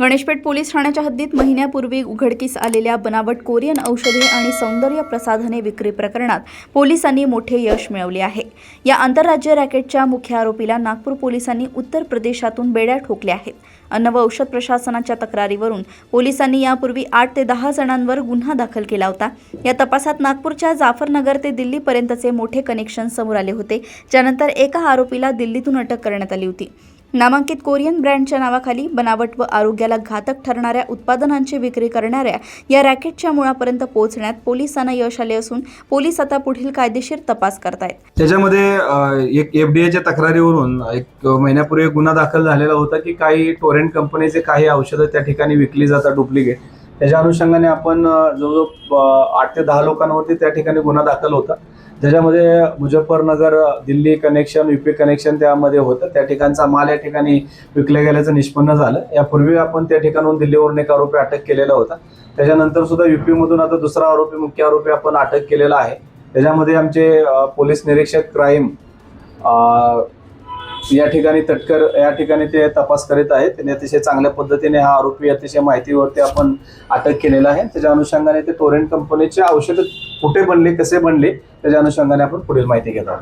Ganeshpeth police ठाण्याच्या हद्दीत महिन्यापूर्वी उघडकीस आलेल्या बनावट कोरियन औषधे आणि सौंदर्य प्रसाधने विक्री प्रकरणात पोलिसांनी मोठे यश मिळवले आहे। या आंतरराज्य रॅकेटच्या मुख्य आरोपीला नागपूर पोलिसांनी उत्तर प्रदेशातून बेड्या ठोकल्या आहेत। अन्न व औषध प्रशासनाच्या तक्रारीवरून पोलिसांनी यापूर्वी 8 ते 10 जणांवर गुन्हा दाखल केला होता। या तपासात नागपूरच्या जाफरनगर ते दिल्लीपर्यंतचे मोठे कनेक्शन समोर आले होते, ज्यानंतर एका आरोपीला दिल्लीतून अटक करण्यात आली होती। नामांकित कोरियन ब्रँडच्या नावाखाली बनावट व आरोग्याला घातक ठरणाऱ्या उत्पादनांची विक्री करणाऱ्या या रॅकेटच्या मुळापर्यंत पोहोचण्यात पोलिसांना यश आले असून पोलीस आता पुढील कायदेशीर तपास करतायत। त्याच्यामध्ये एक एफडीएच्या तक्रारीवरून एक महिन्यापूर्वी गुन्हा दाखल झालेला होता की काही टोरेंट कंपनीचे काही औषधं त्या ठिकाणी विकली जातात डुप्लिकेट। त्याच्या अनुषंगाने आपण जवळजवळ 8 ते 10 लोकांवरती त्या ठिकाणी गुन्हा दाखल होता, ज्याच्यामध्ये Muzaffarnagar Delhi connection UP connection त्यामध्ये होतं। त्या ठिकाणचा माल या ठिकाणी विकल्या गेल्याचं निष्पन्न झालं। यापूर्वी आपण त्या ठिकाणाहून दिल्लीवरून एक आरोपी अटक केलेला होता। त्याच्यानंतर सुद्धा यूपी मधून आता दुसरा आरोपी मुख्य आरोपी आपण अटक केलेला आहे। त्याच्यामध्ये आमचे पोलीस निरीक्षक क्राईम या ठिकाणी तटकर या ठिकाणी ते तपास करीत आहेत। त्यांनी अतिशय चांगल्या पद्धतीने हा आरोपी अतिशय माहितीवरती आपण अटक केलेला आहे। त्याच्या अनुषंगाने ते टोरेंट कंपनीचे औषध कुठे बनले, कसे बनले, त्याच्या अनुषंगाने आपण पुढील माहिती घेत आहोत।